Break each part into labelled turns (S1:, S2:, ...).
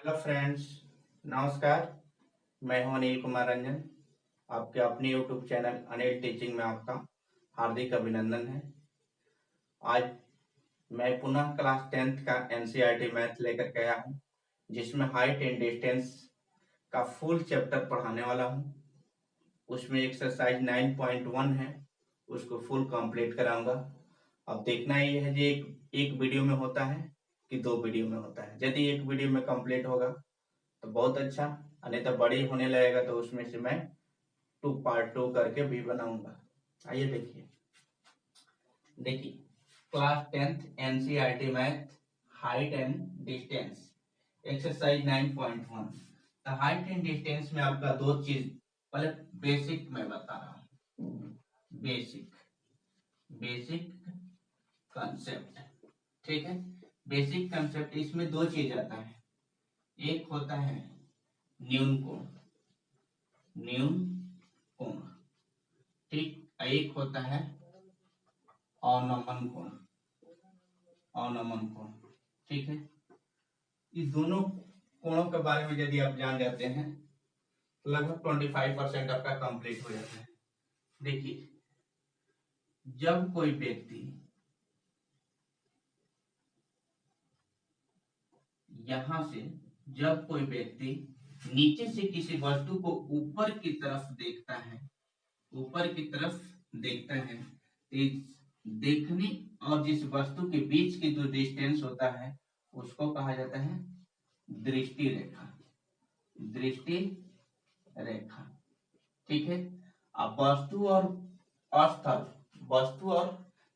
S1: Hello friends, नमस्कार। मैं हूं अनिल कुमार रंजन। आपके अपने यूट्यूब चैनल अनिल टीचिंग में आपका हार्दिक अभिनंदन है। आज मैं पुनः क्लास 10th का एनसीईआरटी मैथ लेकर के आया हूं, जिसमें हाइट एंड डिस्टेंस का फुल चैप्टर पढ़ाने वाला हूं। उसमें एक्सरसाइज 9.1 है, उसको फुल कंप्लीट कराऊंगा। अब देखना ये है कि एक वीडियो में होता है कि दो वीडियो में होता है। यदि एक वीडियो में कंप्लीट होगा तो बहुत अच्छा, नहीं तो बड़ी होने लगेगा तो उसमें से मैं पार्ट 2 करके भी बनाऊंगा। आइए देखिए देखिए class 10th NCERT math height and distance exercise 9.1। तो हाइट एंड डिस्टेंस में आपका दो चीज, पहले बेसिक मैं बता रहा हूँ। बेसिक बेसिक कंसेप्ट, ठीक है। बेसिक कंसेप्ट इसमें दो चीज आता है। एक होता है न्यून कोण, न्यून कोण, ठीक। एक होता है अवनमन कोण, अवनमन कोण, ठीक है। इस दोनों कोणों के बारे में यदि आप जान जाते हैं तो लगभग 25% आपका कंप्लीट हो जाता है। देखिए, जब कोई व्यक्ति यहां से, जब कोई व्यक्ति नीचे से किसी वस्तु को ऊपर की तरफ देखता है, ऊपर की तरफ देखता है, तो देखने और जिस वस्तु के बीच की जो डिस्टेंस होता है उसको कहा जाता है दृष्टि रेखा, दृष्टि रेखा, ठीक है। अब वस्तु और स्थल, वस्तु और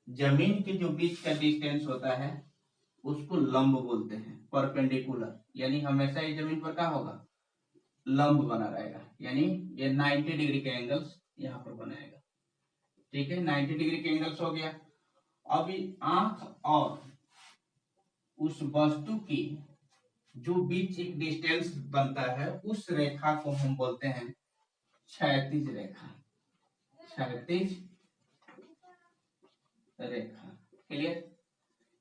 S1: जमीन के जो बीच का डिस्टेंस होता है उसको लंब बोलते हैं, परपेंडिकुलर। यानी हमेशा ये जमीन पर क्या होगा, लंब बना रहेगा। यानी ये 90 डिग्री के एंगल्स यहाँ पर बनाएगा, ठीक है। 90 डिग्री के एंगल्स हो गया। अभी आंख और उस वस्तु की जो बीच एक डिस्टेंस बनता है उस रेखा को हम बोलते हैं क्षैतिज रेखा, क्षैतिज रेखा। क्लियर?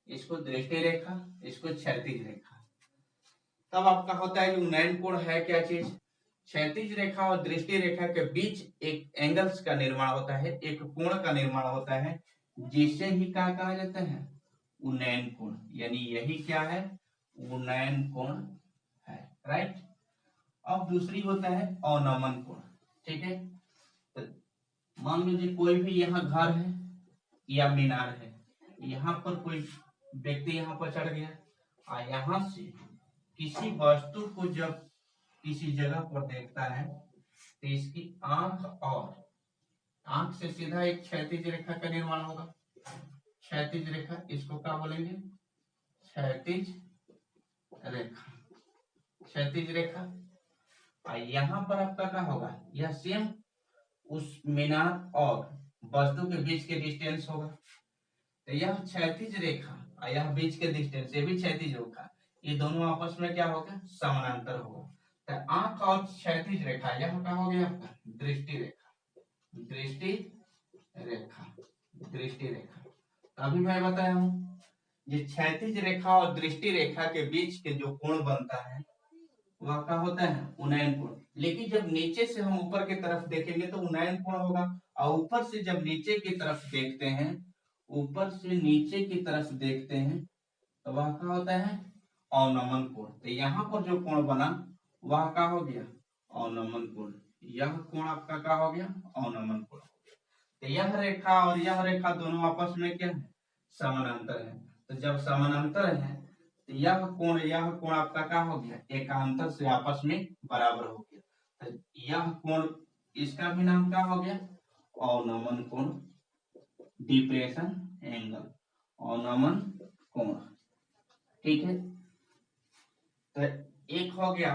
S1: इसको दृष्टि रेखा, इसको क्षैतिज रेखा। तब आपका होता है कि उन्नयन कोण है क्या चीज? क्षैतिज रेखा और दृष्टि रेखा के बीच एक एंगल्स का निर्माण होता है, एक कोण का निर्माण होता है, जिसे ही क्या कहा जाता है, उन्नयन कोण। यानी यही क्या है, उन्नयन कोण है, राइट। अब दूसरी होता है अवनमन कोण, ठीक है। तो मान लीजिए कोई भी यहाँ घर है या मीनार है, यहाँ पर कोई व्यक्ति यहाँ पर चढ़ गया और यहाँ से किसी वस्तु को जब किसी जगह पर देखता है तो इसकी आंख और आंख से सीधा एक क्षैतिज रेखा का निर्माण होगा। क्षैतिज रेखा, इसको क्या बोलेंगे, क्षैतिज रेखा, क्षैतिज रेखा। और यहाँ पर आपका क्या होगा, यह सेम उस मीनार और वस्तु के बीच के डिस्टेंस होगा। तो यह क्षैतिज रेखा और यह बीच के डिस्टेंस, ये भी क्षैतिज रेखा, ये दोनों आपस में क्या होगा, समानांतर होगा। तो आंख और क्षैतिज रेखा, यह क्या हो गया आपका दृष्टि रेखा, दृष्टि रेखा, दृष्टि रेखा। तो अभी मैं बताया हूं, ये क्षैतिज रेखा और दृष्टि रेखा के बीच के जो कोण बनता है वह क्या होता है, उन्नयन कोण। लेकिन जब नीचे से हम ऊपर की तरफ देखेंगे तो उन्नयन कोण होगा, और ऊपर से जब नीचे की तरफ देखते हैं, ऊपर से नीचे की तरफ देखते हैं तो वह क्या होता है, अवनमन कोण। तो यहाँ पर जो कोण बना वह क्या हो गया, अवनमन कोण। यह कोण आपका क्या हो गया, अवनमन कोण। तो यह रेखा और यह रेखा दोनों आपस में क्या है, समानांतर है। तो जब समानांतर है तो यह कोण आपका क्या हो गया, एकांतर से आपस में बराबर हो गया। तो यह कोण, इसका भी नाम क्या हो गया, अवनमन कोण, डिप्रेशन एंगल, अवनमन कोण, ठीक है। तो एक हो गया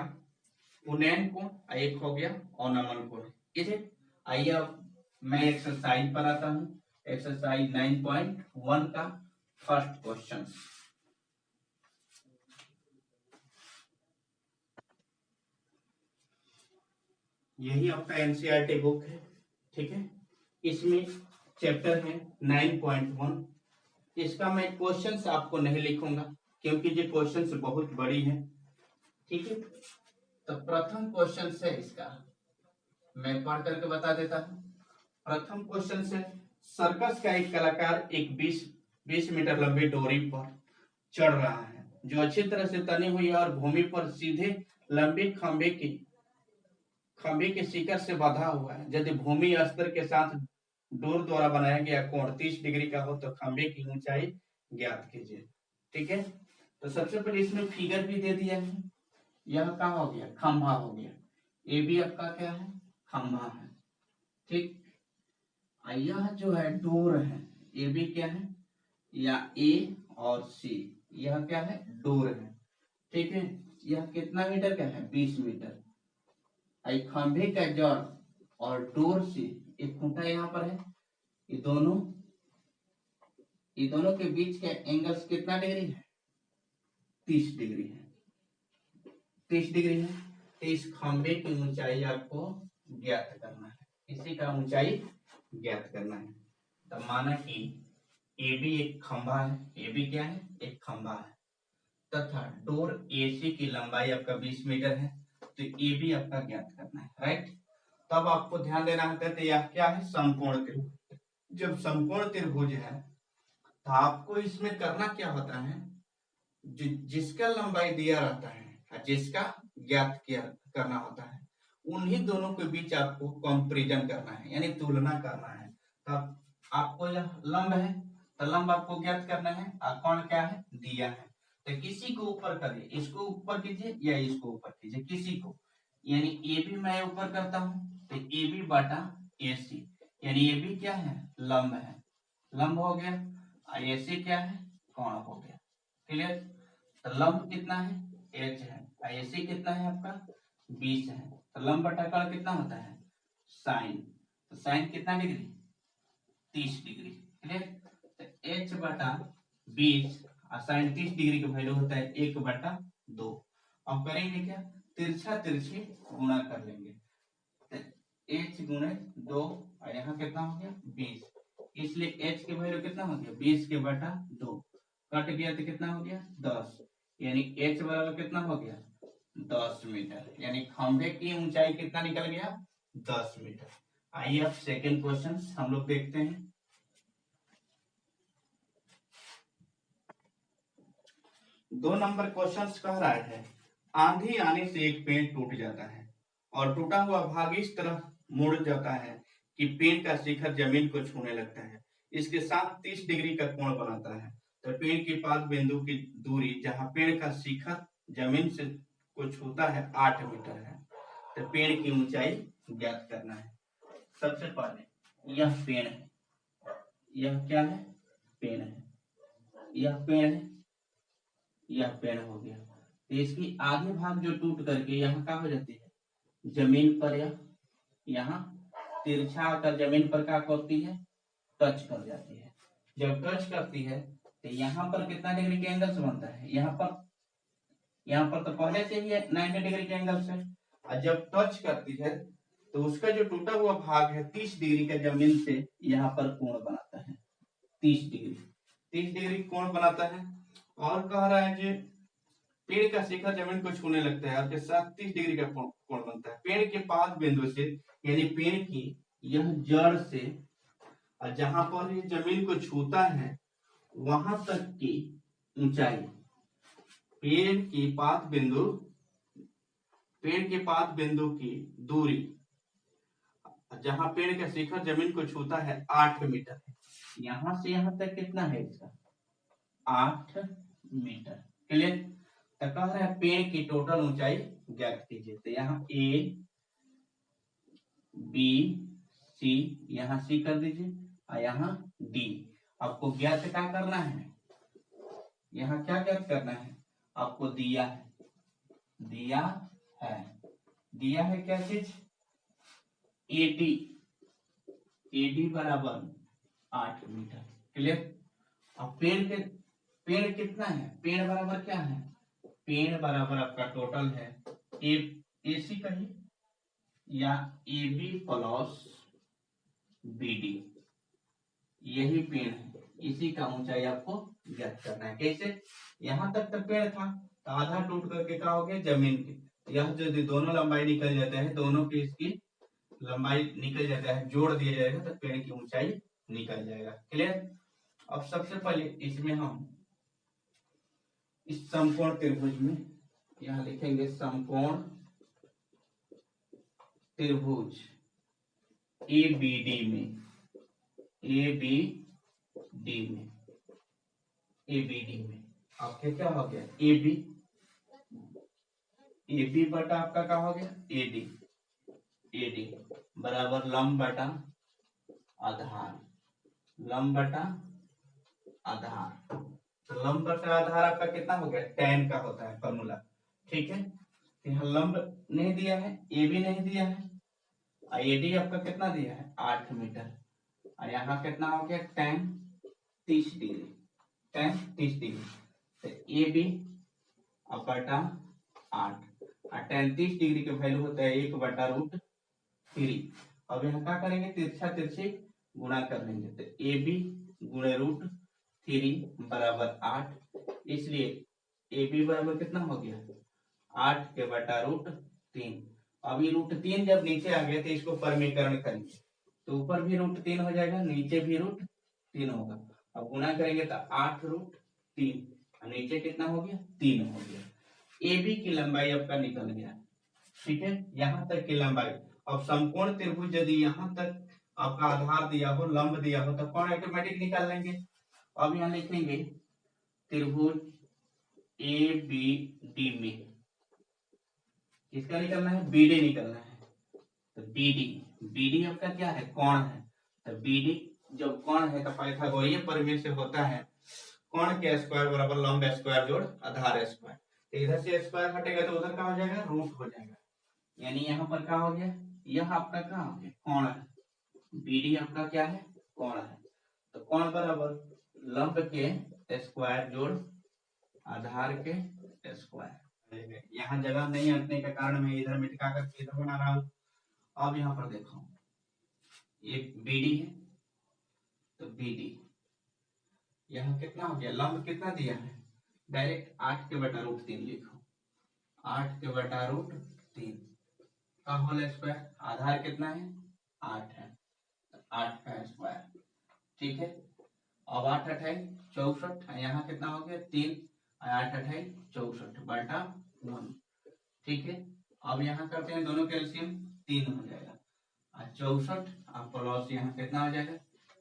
S1: उन्नयन कोण और एक हो गया अवनमन कोण, ठीक है। आइए अब मैं एक्सरसाइज पर आता हूं। एक्सरसाइज 9.1 का फर्स्ट क्वेश्चन। यही आपका एनसीईआरटी बुक है, ठीक है। इसमें चैप्टर है 9.1। इसका मैं क्वेश्चंस आपको नहीं लिखूंगा क्योंकि ये क्वेश्चंस बहुत बड़ी है, ठीक है, तो प्रथम क्वेश्चन से इसका मैं पढ़ करके बता देता हूं। प्रथम क्वेश्चन से, सर्कस का एक कलाकार एक 20 मीटर लंबी डोरी पर चढ़ रहा है जो अच्छी तरह से तनी हुई है और भूमि पर सीधे लंबे खंभे के शिखर से बंधा हुआ है। यदि भूमि स्तर के साथ डोर द्वारा बनाया गया कोण 30 डिग्री का हो तो खंभे की ऊंचाई ज्ञात कीजिए। ठीक है, तो सबसे पहले इसमें फिगर भी दे दिया है। यह क्या हो गया, खंभा हो गया। ए बी आपका क्या है, खंभा है। ठीक, यह जो है डोर है, ए बी क्या है, या ए और सी, यह क्या है, डोर है। ठीक है, यह कितना मीटर का है, 20 मीटर। खंभे का जड़ और डोर से एक खूंटा यहाँ पर है, ये दोनों के बीच का एंगल्स कितना डिग्री है, 30 डिग्री है। 30 डिग्री है, तो इस खंभे की ऊंचाई आपको ज्ञात करना है, इसी का ऊंचाई ज्ञात करना है। तो माना कि ए बी एक खंभा है, ए बी क्या है, एक खंभा है, तथा डोर एसी की लंबाई आपका 20 मीटर है, तो ए बी आपका ज्ञात करना है। राइट, तब आपको ध्यान देना है, कहते यह क्या है, समकोण त्रिभुज। जब समकोण त्रिभुज है तो आपको इसमें करना क्या होता है, जिसका लंबाई दिया रहता है, जिसका ज्ञात किया करना होता है, उन्हीं दोनों के बीच आपको कंपैरिजन करना है, यानी तुलना करना है। तब आपको यह लंब है तो लंब आपको ज्ञात करना है, और कोण क्या है, दिया है, तो किसी को ऊपर करिए, इसको ऊपर कीजिए या इसको ऊपर कीजिए, किसी को, यानी ए बी मैं ऊपर करता हूं तो ए बी बटा ए सी, यानी ए बी क्या है, लंब है, लंब हो गया, और ए सी क्या है, कोण हो गया। क्लियर, तो लंब कितना है, एच है, और ए सी कितना है आपका, 20 है, तो लंब बटा कोण कितना होता है, साइन, तो साइन कितना डिग्री, 30 डिग्री। क्लियर, तो एच बटा 20 और साइन 30 डिग्री का वैल्यू होता है 1/2। अब करेंगे क्या, तिरछा तिरछी गुणा कर लेंगे, तो एच गुणे 2, और यहाँ कितना हो गया, 20, इसलिए एच के वैल्यू कितना हो गया, 20/2, कट गया तो कितना हो गया, 10, यानी एच बराबर कितना हो गया, 10 मीटर, यानी खंभे की ऊंचाई कितना निकल गया, 10 मीटर। आइए अब सेकेंड क्वेश्चन हम लोग देखते हैं। 2 नंबर क्वेश्चन कह रहा है, आंधी आने से एक पेड़ टूट जाता है और टूटा हुआ भाग इस तरह मुड़ जाता है कि पेड़ का शिखर जमीन को छूने लगता है, इसके साथ 30 डिग्री का कोण बनाता है। तो पेड़ के पास बिंदु की दूरी जहां पेड़ का शिखर जमीन से को छूता है 8 मीटर है, तो पेड़ की ऊंचाई ज्ञात करना है। सबसे पहले यह पेड़ है, यह क्या है, पेड़ है, यह पेड़ है, यह पेड़ हो गया, तो इसकी आधी भाग जो टूट करके यहाँ क्या हो जाती है, जमीन पर, या यहाँ तिरछा आकर जमीन पर क्या करती है, टच कर जाती है। जब टच करती है तो यहाँ पर कितना डिग्री के एंगल से बनता है, यहाँ पर तो पहले से ही 90 डिग्री के एंगल से, और जब टच करती है तो उसका जो टूटा हुआ भाग है 30 डिग्री का जमीन से यहाँ पर कोण बनाता है, 30 डिग्री कोण बनाता है। और कह रहा है कि पेड़ का शिखर जमीन को छूने लगता है, उसके साथ 30 डिग्री का कोण बनता है। पेड़ के पास बिंदु से, यानी पेड़ की यह जड़ से, और जहां पर ये जमीन को छूता है वहां तक की ऊंचाई, पेड़ के पास बिंदु की दूरी जहां पेड़ का शिखर जमीन को छूता है 8 मीटर है। यहां से यहां तक कितना है इसका, 8 मीटर। क्लियर, तो कह रहा है पेड़ की टोटल ऊंचाई ज्ञात कीजिए, तो यहाँ ए बी सी, यहाँ सी कर दीजिए, और यहाँ डी। आपको ज्ञात क्या करना है, यहाँ क्या ज्ञात करना है, आपको दिया है क्या चीज, एडी, एडी बराबर 8 मीटर। क्लियर, अब पेड़ कितना है, पेड़ बराबर क्या है, पेड़ बराबर आपका टोटल है ए सी कहिए, या A B plus B D, यही पेड़ है, इसी का ऊंचाई आपको ज्ञात करना है। कैसे, यहां तक तो पेड़ था तो आधा टूट करके क्या हो गया जमीन की। यह जो दोनों लंबाई निकल जाते हैं, दोनों की इसकी लंबाई निकल जाता है, जोड़ दिया जाएगा तो पेड़ की ऊंचाई निकल जाएगा। क्लियर। अब सबसे पहले इसमें हम इस समकोण त्रिभुज में यहां लिखेंगे समकोण त्रिभुज ABD में, ABD में आपके क्या हो गया AB बटा आपका क्या हो गया AD बराबर लंब बटा आधार, तो लंब बटा आधार आपका कितना हो गया, tan का होता है फॉर्मूला। ठीक है, यहाँ लंब नहीं दिया है, AB नहीं दिया है, AD आपका कितना दिया है 8 मीटर, और यहाँ कितना हो गया tan 30 डिग्री, तो AB अब बटा 8, और tan 30 डिग्री का वैल्यू होता है 1/√3। अब यहाँ क्या करेंगे, तिरछा तिरछी गुणा कर लेंगे, तो AB गुणे √3 बराबर 8, इसलिए AB बराबर कितना हो गया 8 के बटा √3। अब ये √3 जब नीचे आ गया तो इसको परमीकरण करेंगे, तो ऊपर भी √3 हो जाएगा, नीचे भी √3 होगा। अब गुणा करेंगे तो 8√3, नीचे कितना हो गया 3 हो गया। AB की लंबाई आपका निकल गया। ठीक है, यहाँ तक की लंबाई। अब समकोण त्रिभुज यदि यहाँ तक आपका आधार दिया हो, लंब दिया हो, तो कौन ऑटोमेटिक निकाल लेंगे। अब यहाँ लिखेंगे त्रिभुज ABD में किसका निकलना है, BD निकलना है, तो BD आपका क्या है कोण है, तो BD जब कोण है तो पाइथागोरीय प्रमेय से होता है कोण के स्क्वायर बराबर लंब स्क्वायर जोड़ आधार स्क्वायर। तो इधर से स्क्वायर हटेगा तो उधर क्या हो जाएगा रूट हो जाएगा, यानी यहाँ पर क्या हो गया, यह आपका क्या हो गया कोण है, BD आपका क्या है कोण है, तो कोण बराबर लंब के स्क्वायर जोड़ आधार के स्क्वायर। यहाँ जगह नहीं हटने के कारण मैं इधर मिटका करके इधर बना रहा हूँ। अब यहाँ पर देखो ये BD है, तो BD यहाँ कितना हो गया, लंब कितना दिया है, डायरेक्ट 8 के बटा √3 लिखो, 8 के बटा √3 का होल स्क्वायर, आधार कितना है 8 है, 8 का स्क्वायर। ठीक है, अब 8 8 64, यहाँ कितना हो गया 3, 8 8 64 बटा 1। ठीक है, अब यहाँ करते हैं दोनों कैल्शियम, 3 हो जाएगा, और 64 आप प्लस यहाँ कितना हो जाएगा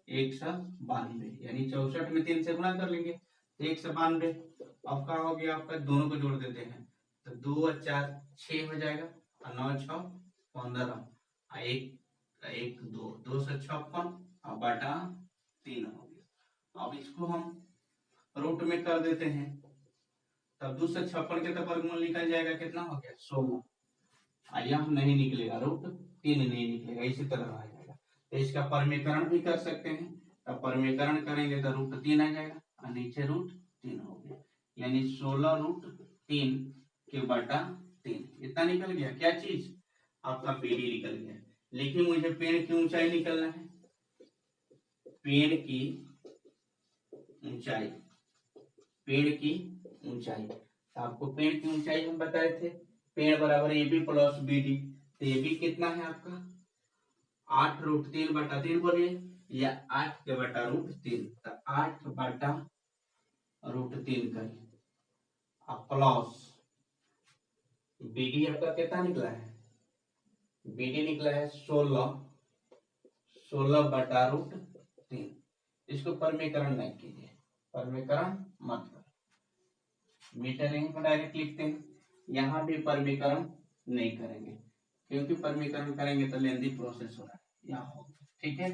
S1: 192, यानी 64 में 3 से गुणा कर लेंगे 192। अब क्या हो गया आपका, दोनों को जोड़ देते हैं, तो 2 और 4 6 हो जाएगा, और 9 6 15, 1 2 256 और बटा 3 हो गया। अब इसको हम रूट में कर देते हैं, तब 256 के तो वर्गमूल निकल जाएगा, कितना हो गया 16, यह नहीं निकलेगा √3 नहीं निकलेगा, इसी तरह आ जाएगा। तो इसका परमीकरण भी कर सकते हैं, तो परमीकरण करेंगे तो √3 आ जाएगा, और नीचे √3 हो गया, यानी 16√3 के बटा 3 इतना निकल गया। क्या चीज आपका BD निकल गया। लेकिन मुझे पेड़ की ऊंचाई निकलना है, पेड़ की ऊंचाई, तो आपको पेड़ की ऊंचाई हम बताए थे, पेड़ बराबर AB प्लस BD, तो AB कितना है आपका 8√3 बटा 3 बोलिए, या 8 के बटा √3, तो 8 बटा √3 करिए, अब प्लस BD आपका कितना निकला है, BD निकला है 16 बटा √3। इसको परमीकरण नहीं कीजिए, परमीकरण मत करो, मीटर यहीं पर डायरेक्ट लिखते हैं, यहाँ भी परमीकरण नहीं करेंगे, क्योंकि परमीकरण करेंगे तो लेंदी प्रोसेस हो रहा है यहाँ हो। ठीक है,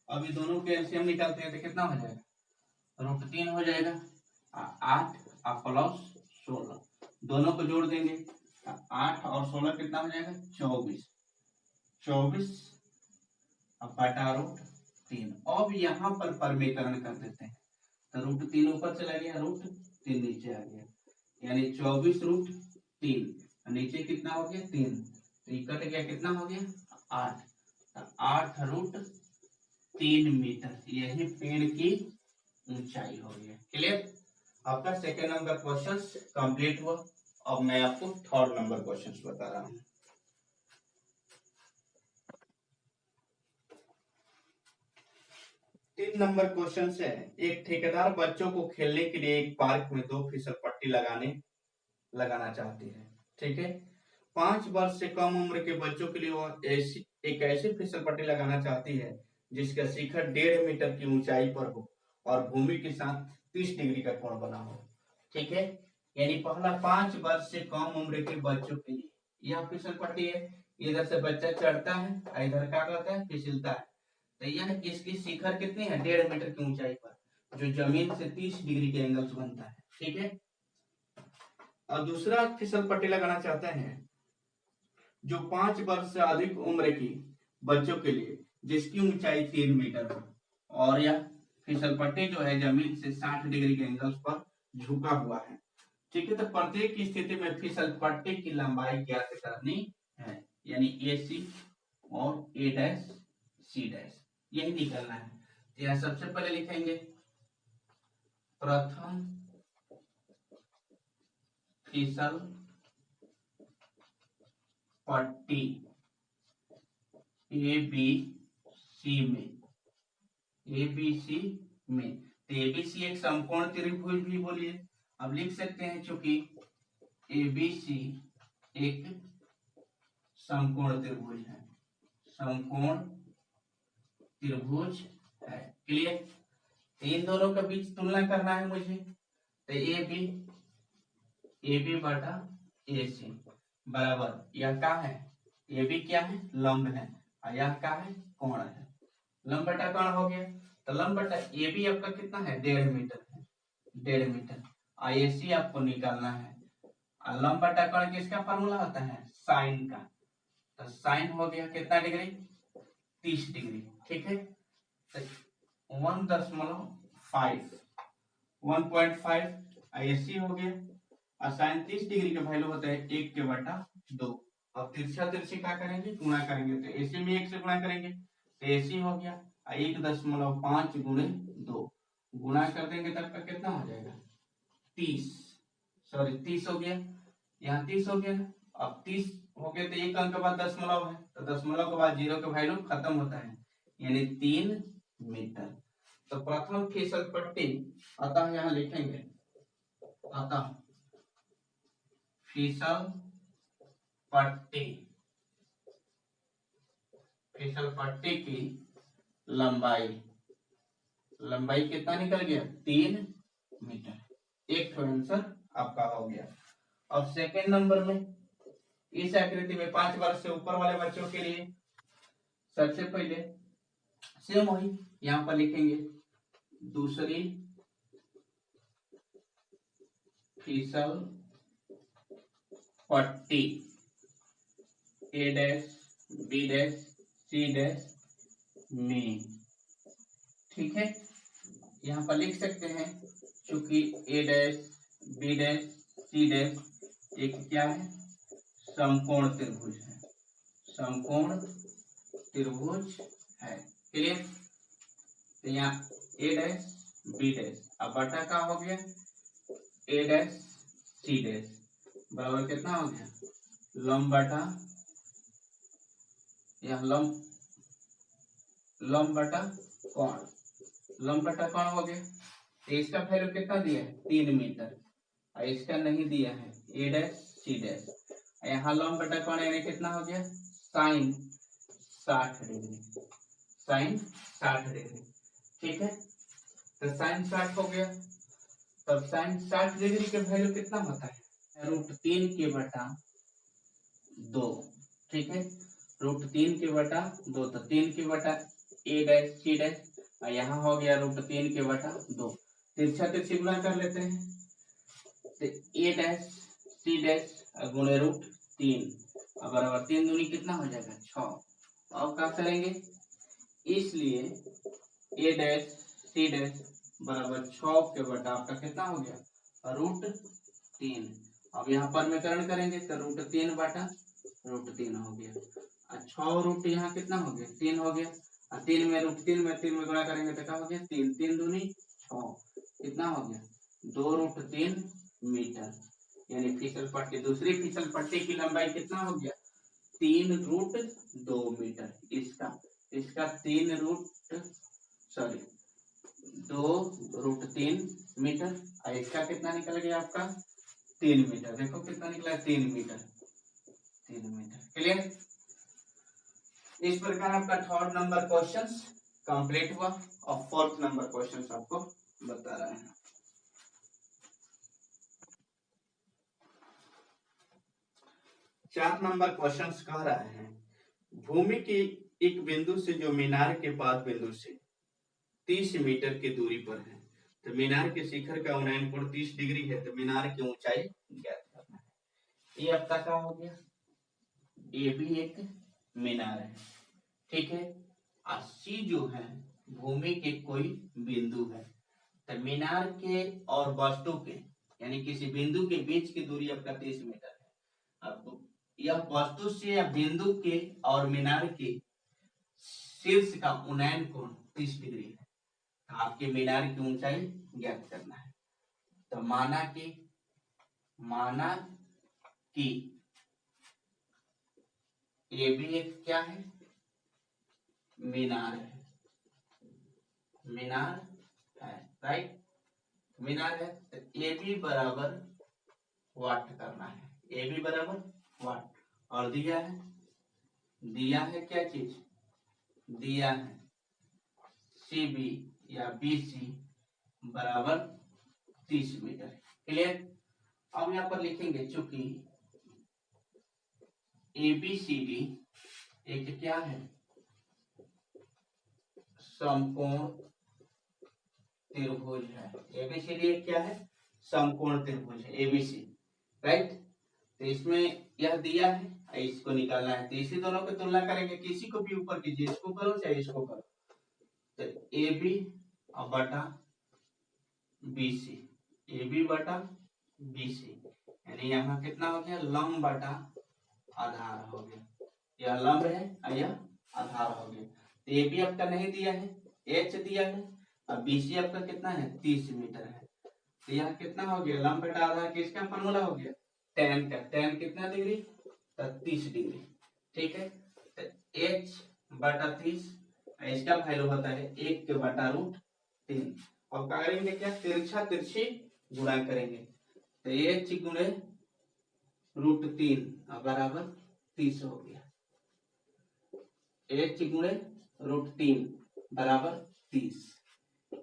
S1: अभी दोनों के एलसीएम निकालते हैं तो कितना हो जाएगा, √3 हो जाएगा, 8 और प्लस 16 दोनों को जोड़ देंगे, 8 और 16 कितना हो जाएगा 24 बटा √3। अब यहाँ पर परमीकरण कर देते हैं, तो √3 ऊपर चला गया, √3 नीचे आ गया, यानी 24√3, नीचे कितना हो गया 3, तो ये कट गया, कितना हो गया 8, तो 8√3 मीटर, यही पेड़ की ऊंचाई हो गई। क्लियर, आपका सेकेंड नंबर क्वेश्चन कंप्लीट हुआ। अब मैं आपको थर्ड नंबर क्वेश्चन बता रहा हूँ। तीन नंबर क्वेश्चन है। एक ठेकेदार बच्चों को खेलने के लिए एक पार्क में 2 फिसल पट्टी लगाना चाहती है। ठीक है, 5 वर्ष से कम उम्र के बच्चों के लिए वह एक ऐसी फिसल पट्टी लगाना चाहती है जिसका शिखर 1.5 मीटर की ऊंचाई पर हो और भूमि के साथ 30 डिग्री का कोण बना हो। ठीक है, यानी पहला 5 वर्ष से कम उम्र के बच्चों के लिए यह फिसल पट्टी है। इधर से बच्चा चढ़ता है, इधर क्या करता है, फिसलता है। तो यह इसकी शिखर कितनी है, 1.5 मीटर की ऊंचाई पर, जो जमीन से 30 डिग्री के एंगल से बनता है। ठीक है, और दूसरा फिसल पट्टी लगाना चाहते हैं जो 5 वर्ष से अधिक उम्र की बच्चों के लिए जिसकी ऊंचाई 3 मीटर हो और यह फिसल पट्टी जो है जमीन से 60 डिग्री के एंगल पर झुका हुआ है। ठीक है, तो प्रत्येक स्थिति में फिसल पट्टी की लंबाई ज्ञात करनी है, यानी ए सी और ए डैश सी डैश यही निकलना है। तो यह सबसे पहले लिखेंगे प्रथम फिसल पट्टी ए बी सी में तो एबीसी एक समकोण त्रिभुज भी बोलिए। अब लिख सकते हैं चूंकि एबीसी एक समकोण त्रिभुज है, समकोण त्रिभुज है। क्लियर। इन दोनों के बीच तुलना करना है मुझे, तो ए बी बटा ए सी बराबर यह क्या है, ए बी क्या है, लंब है, और यह क्या है, कोण है। लंब बटा कोण हो गया, तो लंब बटा ए बी आपका कितना है, 1.5 मीटर है, 1.5 मीटर। आई सी आपको निकालना है। और लंब बटा कोण किसका फॉर्मूला होता है, साइन का। तो साइन हो गया कितना डिग्री, 30 डिग्री। ठीक है, 1.5 ISC हो गया। और साइन 30 डिग्री का वैल्यू होता है 1/2। अब तिरछा तिरछी क्या करेंगे, गुणा करेंगे, तो AC में 1 से गुणा करेंगे तो AC हो गया 1.5 गुणे 2 गुणा कर देंगे तब का कितना हो जाएगा, 30। सॉरी 30 हो गया, यहाँ 30 हो गया। अब 30 हो गया तो एक अंक के बाद दशमलव है, तो दशमलव के बाद 0 का वैल्यू खत्म होता है, यानी 3 मीटर। तो प्रथम फिसल पट्टी अतः यहाँ लिखेंगे, अतः फिसल पट्टी की लंबाई कितना निकल गया, 3 मीटर। एक आंसर आपका हो गया। अब सेकेंड नंबर में इस आकृति में 5 वर्ष से ऊपर वाले बच्चों के लिए सबसे पहले सेम वही यहां पर लिखेंगे, दूसरी फिसल पट्टी A dash B dash C dash में। ठीक है, यहाँ पर लिख सकते हैं क्योंकि A dash B dash C dash एक क्या है, समकोण त्रिभुज है, समकोण त्रिभुज है। क्लियर। तो यहाँ ए डैश बी डैश अब बटा का हो गया ए डैश सी डैश बराबर कितना हो गया, लंब बटा यह लंब बटा कोण, लंब बटा कोण हो गया। तो इसका वैल्यू कितना दिया है, 3 मीटर, और इसका नहीं दिया है ए डैश सी डैश। यहाँ लंब बटा कोण यानी कितना हो गया, साइन 60 डिग्री, साइन 60 डिग्री। ठीक है, तो साइन 60 हो गया। तब साइन 60 डिग्री के वैल्यू कितना होता है, √3 के बटा 2। ठीक है, √3 के बटा 2, तो 3 के बटा ए डैश सी डैश, और यहाँ हो गया √3 के बटा 2। तिरछा तिरछी गुणा कर लेते हैं, तो ए डैश सी डैश गुणे √3 बराबर 3 दूनी कितना हो जाएगा, 6। अब क्या करेंगे, इसलिए ए डैश सी डैश बराबर 6 के बटा आपका कितना हो गया, √3। अब यहाँ पर समीकरण करेंगे तो √3 बटा √3 हो गया, और 6 रूट यहाँ कितना हो गया, 3 हो गया, और 3 में √3 में गुणा करेंगे तो क्या हो गया, 3 दूनी 6 कितना हो गया, 2√3 मीटर। यानी फिसल पट्टी, दूसरी फिसल पट्टी की लंबाई कितना हो गया 3√2 मीटर। इसका 2√3 मीटर और इसका कितना निकल गया आपका 3 मीटर। देखो कितना निकला 3 मीटर। क्लियर। इस प्रकार आपका थर्ड नंबर क्वेश्चन कंप्लीट हुआ और फोर्थ नंबर क्वेश्चन आपको बता रहे हैं। चार नंबर क्वेश्चन कह रहे हैं भूमि की एक बिंदु से जो मीनार के पाद बिंदु से 30 मीटर की दूरी पर है, तो मीनार के शिखर का उन्नयन कोण 30 डिग्री है, तो मीनार की ऊंचाई ज्ञात करना है। ये अब तक हो गया। ये भी एक मीनार है, ठीक है। और सी जो है भूमि के कोई बिंदु है, तो मीनार के और वस्तु के यानी किसी बिंदु के बीच की दूरी आपका 30 मीटर है। अब यह वस्तु से या बिंदु के और मीनार के शीर्ष का उन्नयन कोण 30 डिग्री है, तो आपके मीनार की ऊंचाई ज्ञात करना है। तो माना कि ये भी एक क्या है मीनार है, राइट। मीनार है तो ए बी बराबर वाट करना है, ए बी बराबर वाट। और दिया है क्या चीज, दिया है सी बी या बी सी बराबर 30 मीटर। क्लियर। अब यहाँ पर लिखेंगे चूंकि ए बी सी डी एक क्या है समकोण त्रिभुज है। एबीसीडी एक क्या है समकोण त्रिभुज है एबीसी, राइट। तो इसमें यह दिया है, इसको निकालना है। तो इसी दोनों की तुलना करेंगे, किसी को भी ऊपर कीजिए, इसको करो चाहे इसको करो। तो ए बी बटा बी सी, ए बी बटा बी सी, यानी यहाँ कितना हो गया लंब बटा आधार हो गया। यह लंब है और यह आधार हो गया। तो ए बी आपका नहीं दिया है, एच दिया है, और बी सी आपका कितना है 30 मीटर है। तो यह कितना हो गया लंब बटा आधार, किसका फॉर्मूला हो गया tan का। tan कितना डिग्री 30 डिग्री, ठीक है। तो h बटा 30, इसका वैल्यू होता है 1 के बटा √3। अब क्या करेंगे, क्या तिरछा तिरछी गुणा करेंगे, तो h गुणे √3 बराबर 30 हो गया। h गुणे √3 बराबर 30,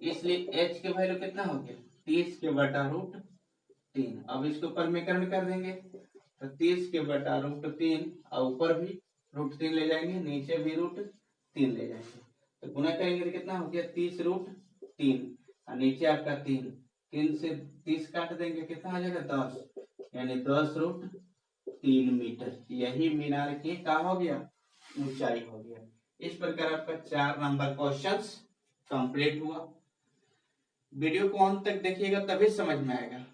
S1: इसलिए h के वैल्यू कितना हो गया 30 के बटा √3। अब इसके ऊपर समीकरण कर देंगे, तो 30 के बटा √3 और ऊपर भी √3 ले जाएंगे, नीचे भी √3 ले जाएंगे, तो गुणा करेंगे तो कितना हो गया 30√3 और नीचे आपका 3 से 30 काट देंगे, कितना आ जाएगा 10, यानी 10√3 मीटर। यही मीनार की क्या हो गया ऊंचाई हो गया। इस प्रकार आपका 4 नंबर क्वेश्चन कंप्लीट हुआ। वीडियो को अंत तक देखिएगा तभी समझ में आएगा,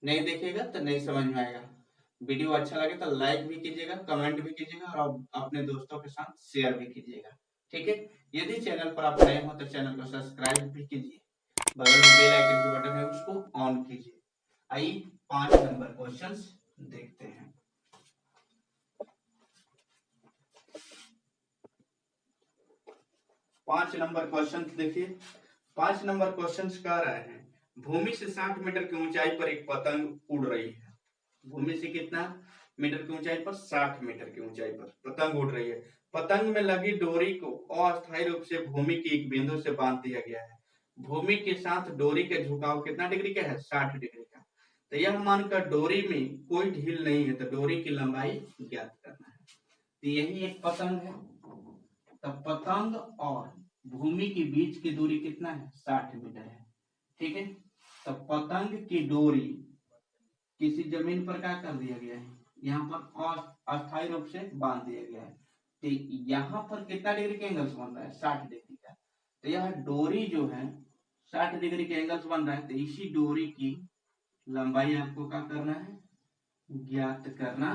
S1: नहीं देखिएगा तो नहीं समझ में आएगा। वीडियो अच्छा लगे तो लाइक भी कीजिएगा, कमेंट भी कीजिएगा और अपने दोस्तों के साथ शेयर भी कीजिएगा, ठीक है। यदि चैनल पर आप नए हो तो चैनल को सब्सक्राइब भी कीजिए, बगल में बेल आइकन का बटन है उसको ऑन कीजिए। आइए 5 नंबर क्वेश्चंस देखते हैं। 5 नंबर क्वेश्चन देखिए। 5 नंबर क्वेश्चन कह रहे हैं भूमि से 60 मीटर की ऊंचाई पर एक पतंग उड़ रही है। भूमि से कितना मीटर की ऊंचाई पर 60 मीटर की ऊंचाई पर पतंग उड़ रही है। पतंग में लगी डोरी को अस्थायी रूप से भूमि के एक बिंदु से बांध दिया गया है। भूमि के साथ डोरी का झुकाव कितना डिग्री का है 60 डिग्री का। तो यह मानकर डोरी में कोई ढील नहीं है, तो डोरी की लंबाई ज्ञात करना है। तो यही एक पतंग है, तो पतंग और भूमि के बीच की दूरी कितना है 60 मीटर है, ठीक है। तो पतंग की डोरी किसी जमीन पर क्या कर दिया गया है, यहाँ पर अस्थायी रूप से बांध दिया गया है। तो यहाँ पर कितना डिग्री के एंगल्स बन रहा है 60 डिग्री का। तो यह डोरी जो है 60 डिग्री के एंगल्स बन रहा है, तो इसी डोरी की लंबाई आपको क्या करना है ज्ञात करना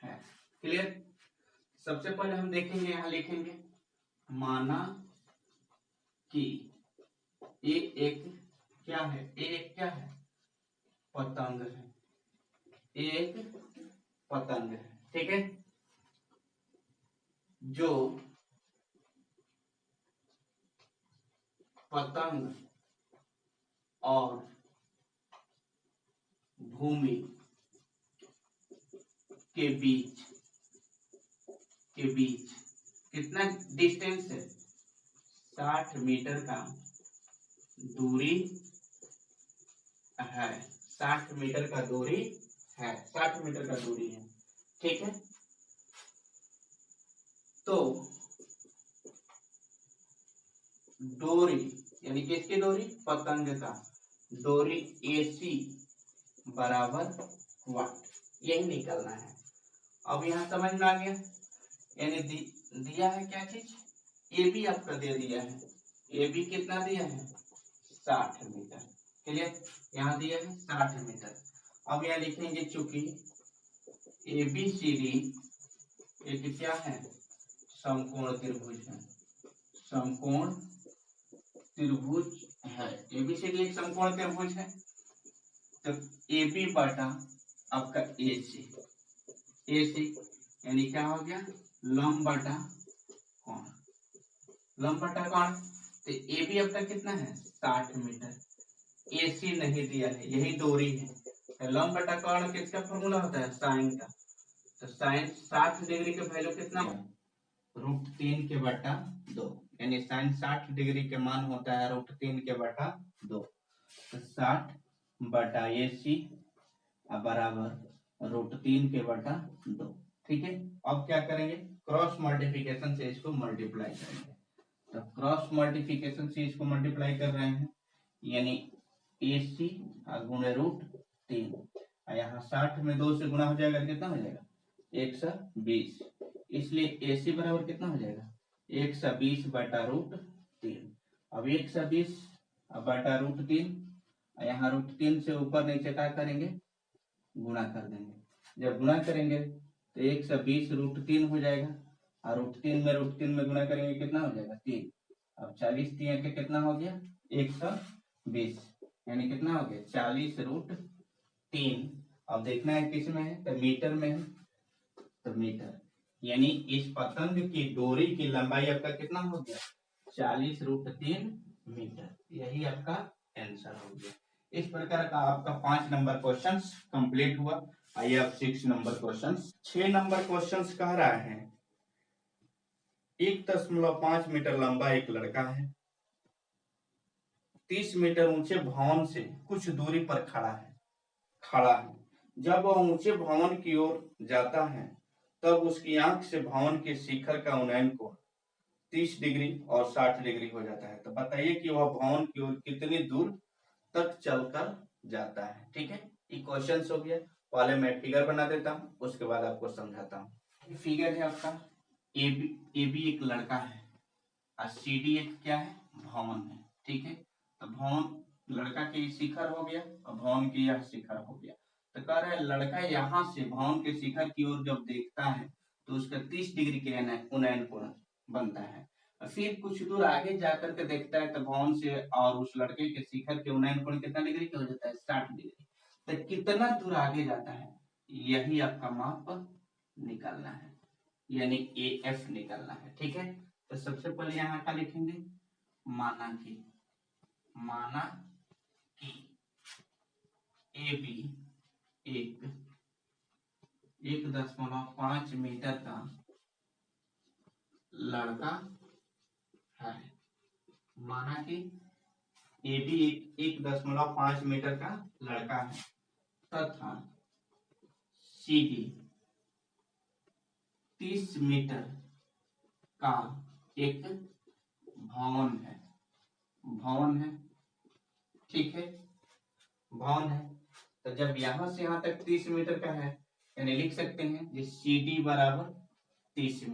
S1: है। क्लियर। सबसे पहले हम देखेंगे, यहाँ लिखेंगे माना कि ये एक क्या है, ये एक क्या है पतंग है, एक पतंग है, ठीक है, जो पतंग और भूमि के बीच कितना डिस्टेंस है, 60 मीटर का दूरी है, 60 मीटर का दूरी है, 60 मीटर का दूरी है, ठीक है। तो डोरी यानी किसकी डोरी, पतंग का डोरी AC बराबर वाट, यही निकलना है। अब यहाँ समझ में आ गया, यानी दिया है क्या चीज, AB आपका दे दिया है, AB कितना दिया है, 60 मीटर, क्लियर, यहाँ दिया है 60 मीटर। अब यहाँ लिखेंगे चूंकि ABCD एक क्या है, समकोण त्रिभुज है, समकोण त्रिभुज है, ABCD एक समकोण त्रिभुज है, तो AB बटा आपका AC यानी क्या हो गया, लंब बटा कोण, लंब बटा कोण, तो AB आपका कितना है 60 मीटर, AC नहीं दिया है, यही दूरी है, तो लंब बटा कोण किसका फॉर्मूला होता है, साइन का, तो साइन 60 डिग्री का वैल्यू कितना है, √3 के बटा 2, यानी साइन 60 डिग्री के मान होता है √3 के बटा 2, तो 60 बटा AC बराबर √3 के बटा 2, ठीक है। अब क्या करेंगे, क्रॉस मल्टीप्लिकेशन से इसको मल्टीप्लाई करेंगे, तो क्रॉस मल्टीप्लिकेशन से इसको मल्टीप्लाई कर रहे हैं, यानी AC गुणे √3, यहाँ 60 में 2 से गुणा हो जाएगा, कितना हो जाएगा 120, इसलिए AC बराबर कितना हो जाएगा 120 बटा √3। अब 120 बटा √3, यहाँ √3 से ऊपर नीचे क्या करेंगे, गुणा कर देंगे, जब गुणा करेंगे तो 120 √3 हो जाएगा, और √3 में गुणा करेंगे कितना हो जाएगा 3, अब 40 3 के कितना हो गया 120, यानी कितना हो गया 40 √3। अब देखना है किस में है, तो मीटर में है, तो मीटर, यानी इस पतंग की डोरी की लंबाई आपका कितना हो गया 40 √3 मीटर, यही आपका आंसर हो गया। इस प्रकार का आपका 5 नंबर क्वेश्चन कंप्लीट हुआ। आइए अब 6 नंबर क्वेश्चन, 6 नंबर क्वेश्चन कह रहा है 1.5 मीटर लंबा एक लड़का है, 30 मीटर ऊंचे भवन से कुछ दूरी पर खड़ा है, जब वह ऊंचे भवन की ओर जाता है तब उसकी आंख से भवन के शिखर का उन्नयन कोण 30 डिग्री और 60 डिग्री हो जाता है, तो बताइए कि वह भवन की ओर कितनी दूर तक चलकर जाता है, ठीक है। ये क्वेश्चन हो गया, पहले मैं फिगर बना देता हूँ, उसके बाद आपको समझाता हूँ। फिगर है आपका AB एक लड़का है और CD एक क्या है, भवन है, ठीक है, तो भवन लड़का के शिखर हो गया और भवन की यह शिखर हो गया, तो कह रहा है लड़का यहाँ से भवन के शिखर की ओर जब देखता है तो उसका 30 डिग्री के उन्नयन कोण बनता है, और फिर कुछ दूर आगे जाकर के देखता है तो भवन से और उस लड़के के शिखर के उन्नयन कोण कितना डिग्री का हो जाता है 60 डिग्री, तो कितना दूर आगे जाता है यही आपका माप निकालना है, यानी AF निकालना है, ठीक है। तो सबसे पहले यहाँ का लिखेंगे, माना कि AB एक 1.5 मीटर का लड़का है, माना कि AB 1.5 मीटर का लड़का है तथा CD 30 मीटर का एक भवन है, ठीक है, भवन है, तो जब यहां से यहां तक 30 मीटर का है, यानी लिख सकते हैं कि CD बराबर 30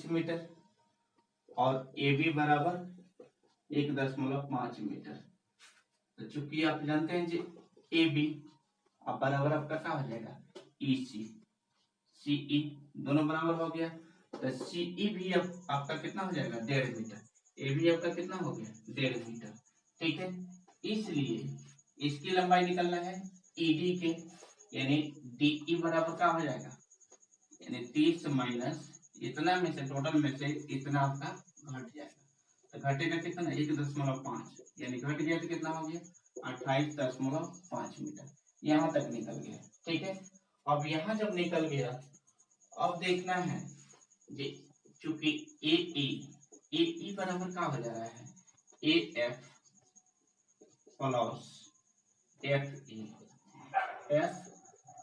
S1: मीटर और AB बराबर 1.5 मीटर, तो चूंकि आप जानते हैं जी AB अब बराबर आपका क्या हो जाएगा CE दोनों बराबर हो गया, तो CE भी आपका कितना हो जाएगा 1.5 मीटर, AB आपका कितना हो गया 1.5 मीटर, ठीक है। इसलिए इसकी लंबाई निकलना है ED के यानी डी बराबर क्या हो जाएगा, यानी 30 माइनस इतना में से, टोटल में से इतना आपका घट जाएगा। तो घटेगा कितना, 1.5, यानी घट गया तो कितना हो गया, 28.5 मीटर। यहाँ तक निकल गया। ठीक है, अब यहाँ जब निकल गया, अब देखना है जी, चूंकि ए बराबर क्या हो जा रहा है, A F plus F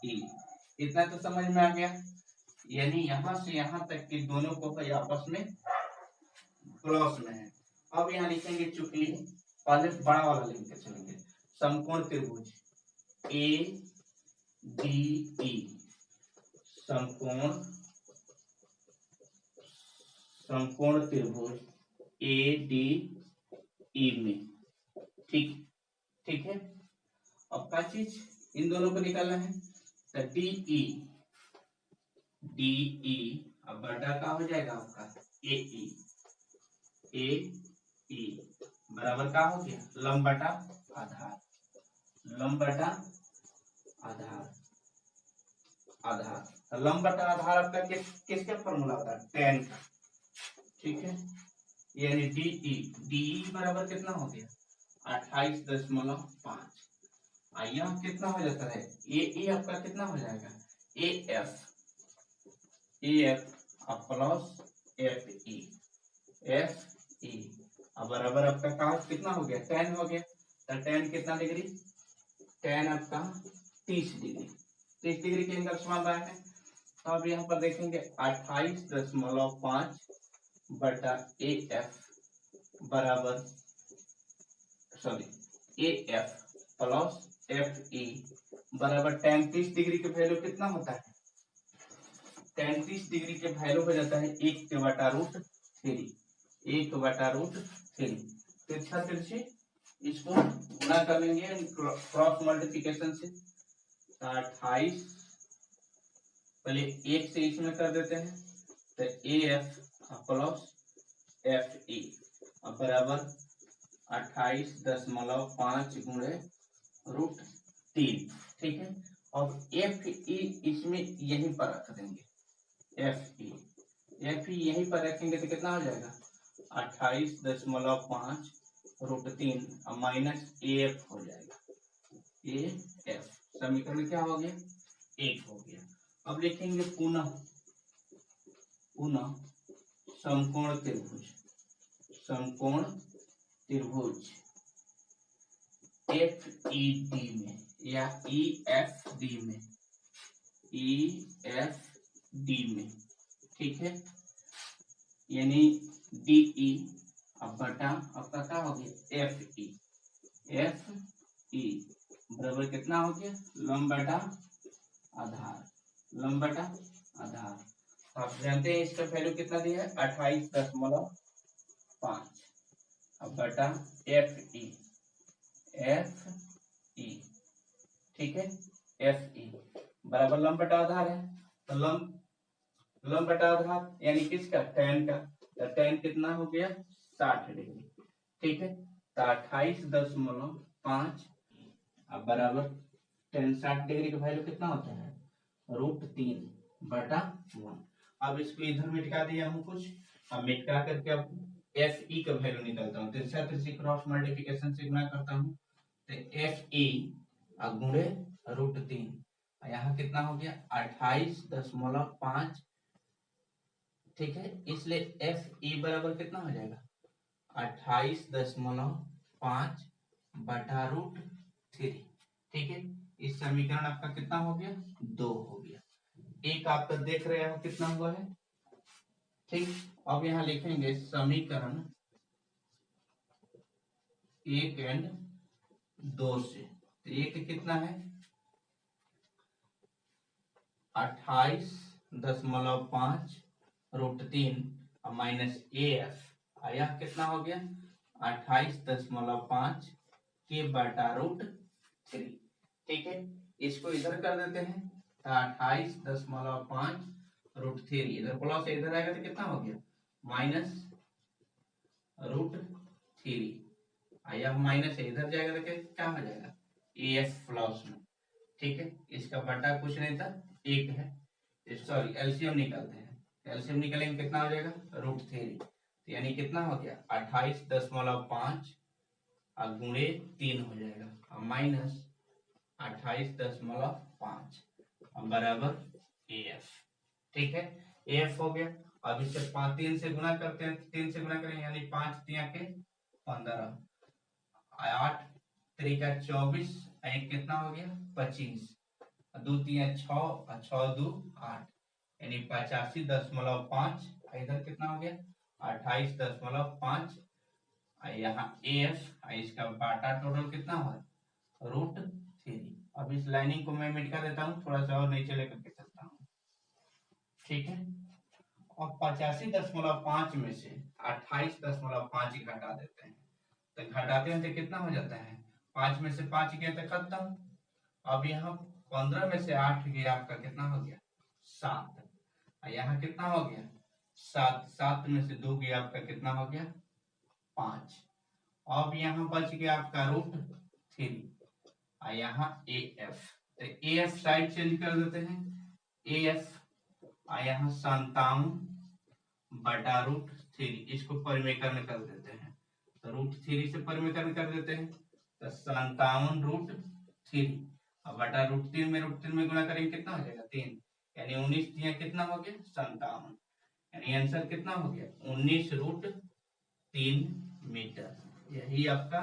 S1: E, इतना तो समझ में आ गया। यानी यहाँ से यहाँ तक कि दोनों को आपस में प्लस में है। अब यहाँ लिखेंगे, चूंकि पहले बड़ा वाला लिख के चलेंगे, समकोण त्रिभुज ए डी ई, समकोण त्रिभुज ए डी ई में। ठीक ठीक है, अब क्या चीज, इन दोनों को निकालना है। तो डी ई अब बटा का हो जाएगा आपका ए ई बराबर का हो गया, लंब बटा आधार, लंब बटा आधार, आधार। लंब बटा आधार आपका किसका फॉर्मूला होता है, टेन का। ठीक है, यानी डी बराबर कितना हो गया, 28.5। यह कितना हो जाता है, ए आपका कितना हो जाएगा, A F plus F E अब बराबर आपका काट कितना हो गया, 10 हो गया। तो 10 कितना डिग्री, 10 आपका 30 डिग्री, 30 डिग्री के एंगल से मान रहा है। तो अब यहाँ पर देखेंगे 28.5 बटा ए एफ बराबर, sorry, A F plus F E बराबर 30 डिग्री के वैल्यू कितना होता है, 33 डिग्री के वैल्यू हो जाता है 1/√3, 1/√3। तिरछा तिरछी इसको गुणा कर लेंगे क्रॉस मल्टीप्लिकेशन से। 28 पहले 1 से इसमें कर देते हैं, तो A F plus F E बराबर 28.5 गुणे √3। ठीक है, अब एफ ई इसमें यहीं पर रख देंगे, एफ ई यहीं पर रखेंगे तो कितना हो जाएगा, 28.5 √3 माइनस ए एफ हो जाएगा, ए एफ। समीकरण क्या हो गया, 1 हो गया। अब लिखेंगे पुनः समकोण त्रिभुज एफ ई डी में या ई एफ डी में, ठीक है, यानी डी ई अब बटा आपका क्या हो गया, एफ ई बराबर कितना हो गया, लंब बटा आधार। आप जानते हैं इसका वैल्यू कितना दिया है, 28.5 अब बटा एफ ई, ठीक है, एफ ई बराबर लंब बटा आधार है। तो लंब बटा आधार यानी किसका, tan का। तो tan कितना हो गया, 60 डिग्री। ठीक है, तो 28.5 अब बराबर tan 60 डिग्री का वैल्यू कितना होता है, √3/1। अब इसको इधर मिटा दिया हूँ कुछ, अब मिटा करके अब एफ ई का वैल्यू निकालता हूँ, तिरछा तिरछी क्रॉस मल्टीप्लिकेशन से गुणा करता हूँ। तो एफ ई गुणे √3, यहाँ कितना हो गया, 28.5। ठीक है, इसलिए एफ ई बराबर कितना हो जाएगा, 28.5 बटा √3। ठीक है, इस समीकरण आपका कितना हो गया, 2 हो गया। एक आपका देख रहे हो कितना हुआ है। ठीक, अब यहाँ लिखेंगे समीकरण 1 और 2 से। तो एक कितना है, 28.5 √3 माइनस ए एफ, यह कितना हो गया, 28.5 के बटा √3। ठीक है, इसको इधर कर देते हैं, तो 28.5 √3 इधर प्लस इधर आएगा तो कितना हो गया, माइनस √3। यह माइनस इधर जाएगा तो क्या हो जाएगा, ए एफ प्लस में। ठीक है, इसका बटा कुछ नहीं था, 1 है। सॉरी, एलसीएम निकालते हैं। एलसीएम निकालेंगे कितना हो जाएगा, √3, तो यानी कितना हो गया 28.5 गुणे 3 हो जाएगा, और माइनस 28.5 बराबर AF। ठीक है, AF हो गया। अब इससे 3 से गुणा करते हैं, 3 से गुणा करेंगे यानी 5 तिया के 15, 8 3 का 24, एक कितना हो गया 25, 2 तिया 6 और 6 2 8, यानी 85.5। इधर कितना हो गया 28.5, यहाँ AF, इसका बाटा टोटल कितना हुआ √3। अब इस लाइनिंग को मैं मिटा देता हूँ, थोड़ा सा और नीचे लेकर के चलता हूँ। ठीक है, और 85.5 में से 28.5 घटा देते हैं, तो घटाते हैं तो कितना हो जाता है, 5 में से 5 गया तो खत्म। अब यहाँ 15 में से 8 गया, आपका कितना हो गया 7, यहाँ कितना हो गया 7, 7 में से 2 गया, आपका कितना हो गया 5। अब यहाँ बच गया आपका √3, यहाँ AF, तो AF साइड चेंज कर देते हैं, AF यहाँ 57 बटा √3, इसको परिमेकरण कर देते हैं, तो √3 से परिमेकरण कर देते हैं, तो 57 √3, अब बटा √3 में गुणा करेंगे कितना हो जाएगा 3, यानी 19 दिया कितना हो गया 57, यानी आंसर कितना हो गया 19√3 मीटर। यही आपका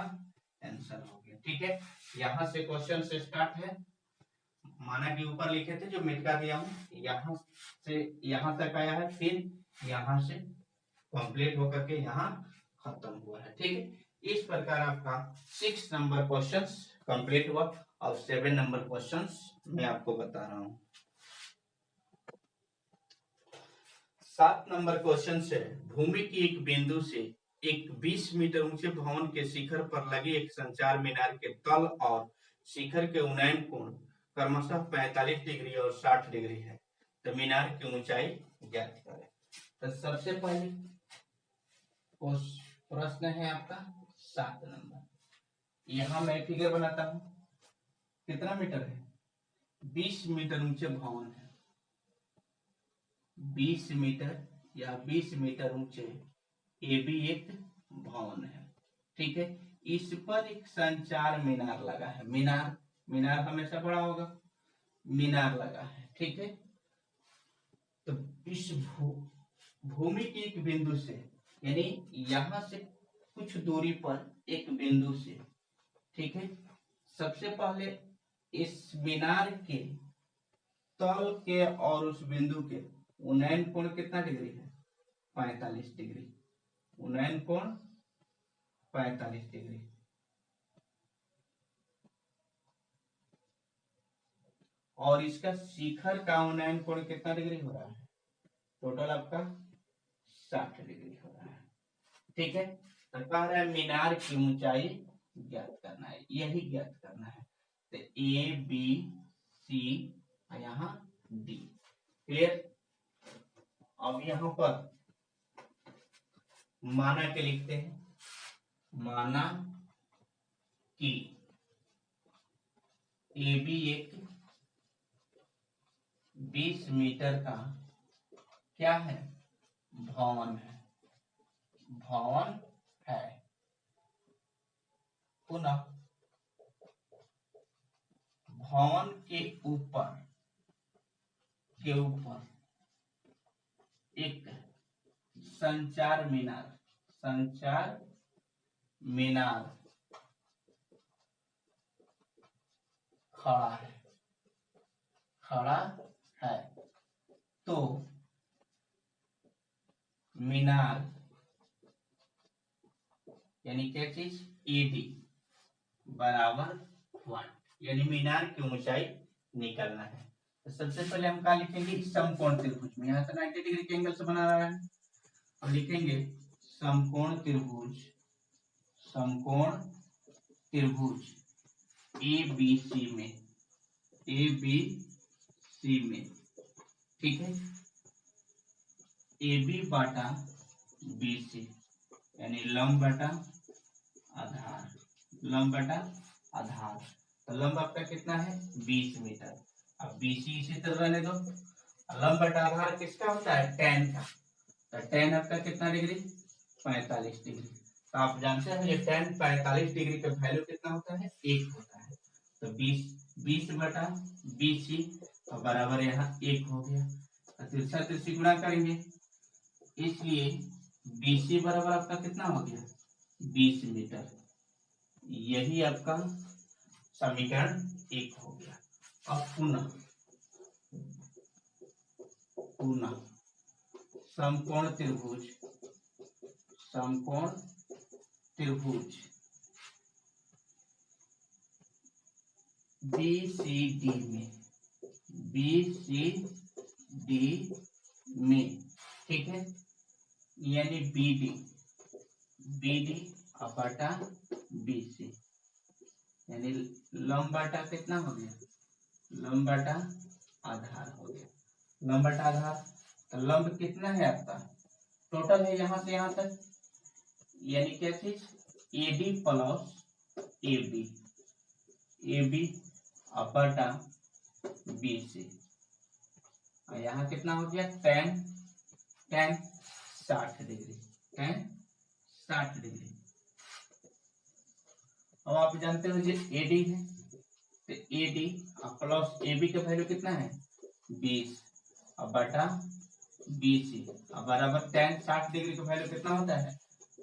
S1: आंसर हो गया। ठीक है, यहाँ से क्वेश्चन से स्टार्ट है, माना कि ऊपर लिखे थे जो मिटा दिया हूँ, यहाँ से यहाँ तक आया है, फिर यहाँ से कंप्लीट होकर के यहाँ खत्म हुआ है। ठीक है, इस प्रकार आपका 6 नंबर क्वेश्चन कंप्लीट हुआ, और 7 नंबर क्वेश्चन मैं आपको बता रहा हूँ। 7 नंबर क्वेश्चन से, भूमि की एक बिंदु से एक 20 मीटर ऊंचे भवन के शिखर पर लगे एक संचार मीनार के तल और शिखर के उन्नयन कोण क्रमशः 45 डिग्री और 60 डिग्री है, तो मीनार की ऊंचाई ज्ञात करें। तो सबसे पहले प्रश्न है आपका 7 नंबर, यहाँ मैं फिगर बनाता हूँ, कितना मीटर है 20 मीटर ऊंचे भवन है, 20 मीटर या 20 मीटर ऊंचे ये भी एक भवन है। ठीक है, इस पर एक संचार मीनार लगा है, मीनार हमेशा बड़ा होगा, मीनार लगा है। ठीक है, तो इस भूमि की एक बिंदु से, यानी यहां से कुछ दूरी पर एक बिंदु से, ठीक है, सबसे पहले इस मीनार के तल के और उस बिंदु के उन्नयन कोण कितना डिग्री है 45 डिग्री, उन्नयन कोण 45 डिग्री, और इसका शिखर का उन्नयन कोण कितना डिग्री हो रहा है, टोटल आपका 60 डिग्री हो रहा है। ठीक है, तो कह रहा है मीनार की ऊंचाई ज्ञात करना है, यही ज्ञात करना है, तो ABC यहाँ D। क्लियर, अब यहाँ पर माना के लिखते हैं, माना कि AB एक 20 मीटर का क्या है भवन है, भवन है, पुनः भवन के ऊपर एक संचार मीनार खड़ा है, तो मीनार यानी क्या चीज AD बराबर 1, यानी मीनार की ऊंचाई निकालना है। तो सबसे पहले हम क्या लिखेंगे, समकोण त्रिभुज में, यहाँ से 90 डिग्री के एंगल से बना रहा है, हम लिखेंगे समकोण त्रिभुज ABC में, ठीक है, AB बाटा BC, यानी लंब बटा आधार, तो लंब आपका कितना है 20 मीटर। अब बीसी इसी तरह रहने दो। लंब बटा आधार किसका होता है tan का, तो tan आपका कितना डिग्री 45 डिग्री। तो आप जानते हैं ये tan 45 डिग्री का वैल्यू कितना होता है 1 होता है। तो 20 बटा 20 और बराबर यहाँ 1 हो गया। तो तिरछा तिरछी गुणा करेंगे, इसलिए बीसी बराबर आपका कितना हो गया 20 मीटर। यही आपका समीकरण 1 हो गया। अब पुनः समकोण त्रिभुज BCD में, ठीक है, यानी BD बटा BC, यानी लंब बटा कितना हो गया लंब बटा आधार हो गया। लंब बटा आधार, तो लंब कितना है आपका टोटल है यहां से यहां तक, यानी क्या चीज AD प्लस AB बटा BC। यहाँ कितना हो गया tan 60 डिग्री, tan 60 डिग्री। अब आप जानते हो ये AD है, तो AD प्लस AB का वैल्यू कितना है 20 बटा BC बराबर tan 60 डिग्री का वैल्यू कितना होता है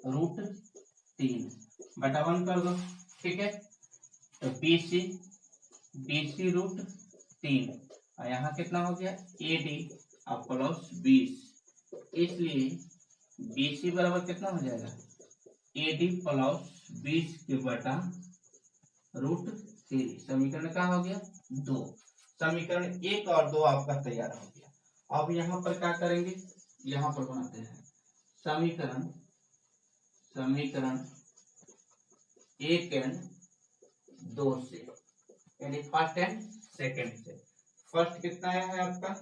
S1: √3 बटा 1 कर दो, ठीक है। तो BC √3 और यहाँ कितना हो गया AD प्लस 20, इसलिए BC बराबर कितना हो जाएगा AD प्लस 20 के बटा √3। समीकरण क्या हो गया 2। समीकरण 1 और 2 आपका तैयार हो गया। अब यहाँ पर क्या करेंगे, यहाँ पर बनाते हैं समीकरण 1 एंड 2 से, यानी फर्स्ट एंड सेकंड से। फर्स्ट कितना आया है आपका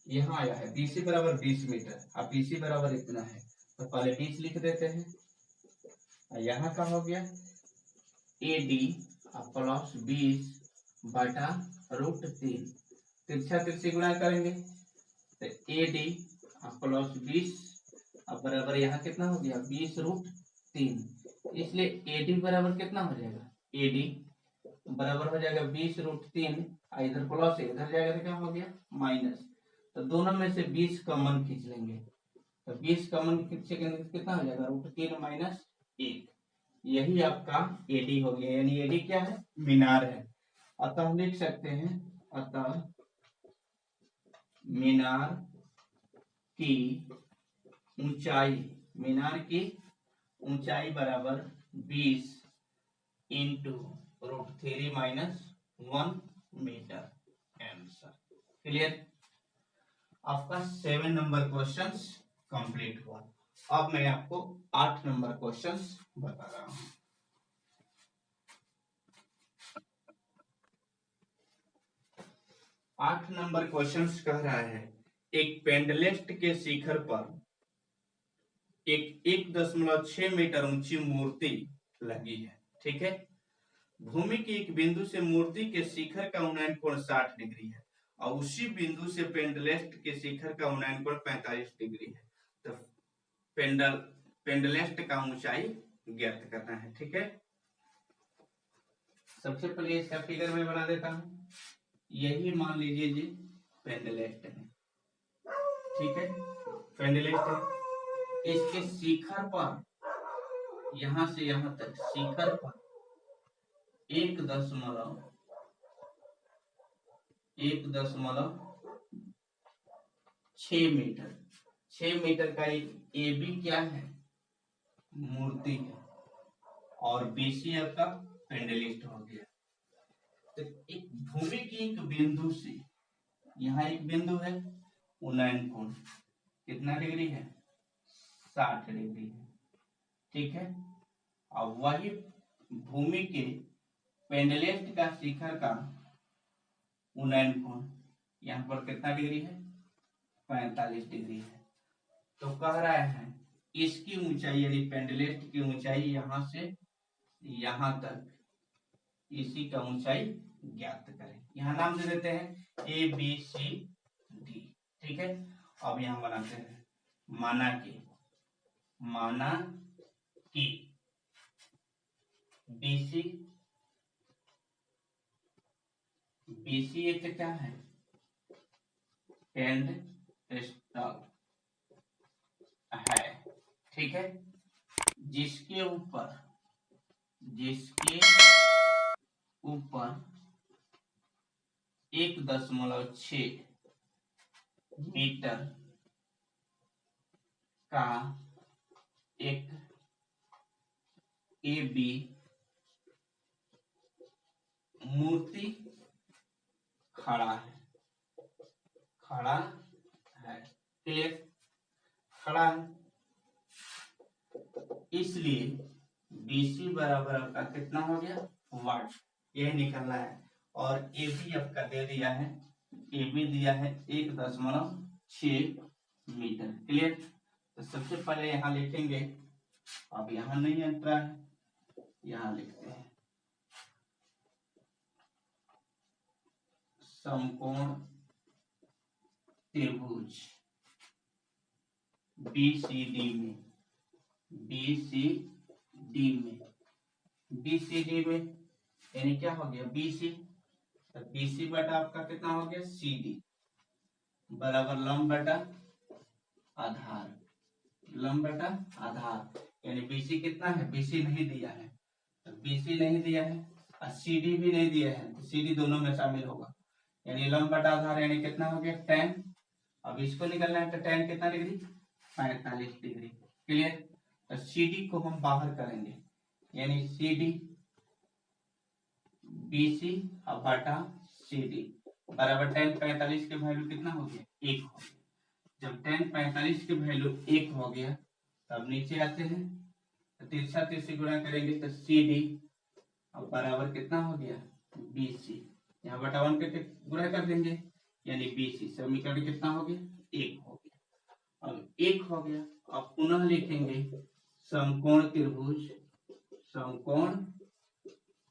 S1: यहाँ आया है BC बराबर 20 मीटर। अब BC बराबर इतना है तो पहले 20 लिख देते हैं। यहाँ का हो गया AD प्लस 20 बटा √3, तिरछा तिरछी गुणा करेंगे तो AD प्लस 20 बराबर यहाँ कितना हो गया 20√3, इसलिए AD बराबर कितना हो जाएगा AD बराबर हो जाएगा 20√3, इधर प्लस है इधर जाएगा तो क्या हो गया माइनस। तो दोनों में से 20 कॉमन खींच लेंगे, तो 20 कॉमन खींचेंगे कितना हो जाएगा √3 माइनस 1। यही आपका AD हो गया, यानी AD क्या है मीनार है। अतः लिख सकते हैं, अतः मीनार की ऊंचाई बराबर 20 into √3 minus 1 metre. Answer clear. आपका 7 नंबर क्वेश्चंस कंप्लीट हुआ। अब मैं आपको 8 नंबर क्वेश्चंस बता रहा हूं। 8 नंबर क्वेश्चंस कह रहा है एक पेंडलेस्ट के शिखर पर एक 1.6 मीटर ऊंची मूर्ति लगी है, ठीक है। भूमि के एक बिंदु से मूर्ति के शिखर का उन्नयन कोण 60 डिग्री है और उसी बिंदु से पेंडलेस्ट के शिखर का उन्नयन कोण 45 डिग्री है। तो पेंडलेस्ट का ऊंचाई ज्ञात करना है, ठीक है। सबसे पहले इसका फिगर मैं बना देता हूं। यही मान लीजिए जी पेंडलेस्ट है, ठीक है, पेंडलेस्ट है। इसके शिखर पर यहां से यहां तक शिखर पर 1.6 मीटर 6 मीटर का एक AB क्या है मूर्ति है और BC आपका पेंडलिस्ट हो गया। तो एक भूमि की एक बिंदु से यहाँ एक बिंदु है, उन्नयन कोण कितना डिग्री है 60 डिग्री है, ठीक है। अब वही भूमि के पेंडलेस्ट का शिखर का उन्नयन कोण यहाँ पर कितना डिग्री है 45 डिग्री है। तो कह रहा है इसकी ऊंचाई, यदि पेंडलेस्ट की ऊंचाई यहां से यहां तक इसी का ऊंचाई ज्ञात करें। यहाँ नाम दे देते हैं ए बी सी डी। ठीक है, अब यहाँ बनाते हैं माना कि बीसी एक क्या है, एंड स्टॉक है। ठीक है, जिसके ऊपर 1.6 मीटर का एक ए बी मूर्ति खड़ा है। क्लियर, खड़ा है, इसलिए BC बराबर आपका कितना हो गया, वाट, यह निकलना है। और AB आपका दे दिया है, AB दिया है 1.6 मीटर। क्लियर, तो सबसे पहले यहाँ लिखेंगे, अब यहाँ नहीं एंट्रा है, यहाँ लिखते हैं समकोण त्रिभुज BCD में यानी क्या हो गया BC, तो BC बटा आपका कितना हो गया CD बराबर लंब बटा आधार, यानी BC कितना है, BC नहीं दिया है, तो BC नहीं दिया है और CD भी नहीं दिया है, तो CD दोनों में शामिल होगा, यानी लंब बटा आधार, यानी कितना हो गया tan। अब इसको निकलना है तो tan कितना डिग्री, 45 डिग्री। क्लियर, तो CD को हम बाहर करेंगे, यानी CD BC और बटा CD बराबर tan 45 के वैल्यू कितना हो गया, 1 हो गया। जब tan 45 के वैल्यू 1 हो गया, तब नीचे आते हैं तो तिरछा तिरछी गुणा करेंगे तो CD अब बराबर कितना हो गया BC, यहाँ बटा 1 करके गुणा कर देंगे, यानी BC समीकरण कितना हो गया, 1 हो गया। अब 1 हो गया, अब पुनः लिखेंगे समकोण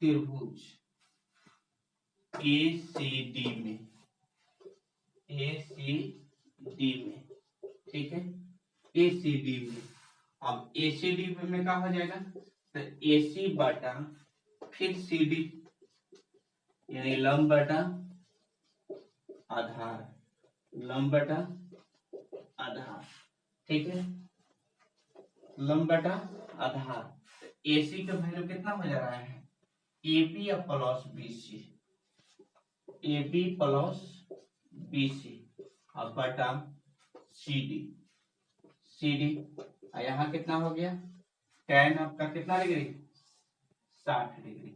S1: त्रिभुज ACD में, ठीक है, ACD में। अब ACD में क्या हो जाएगा, तो AC बटा फिर CD यानी लंब बटा आधार, ठीक है, लंब बटा आधार। AC का वैल्यू कितना हो जा रहा है, AB प्लस BC अब बटा CD यहाँ कितना हो गया, tan आपका कितना डिग्री, 60 डिग्री,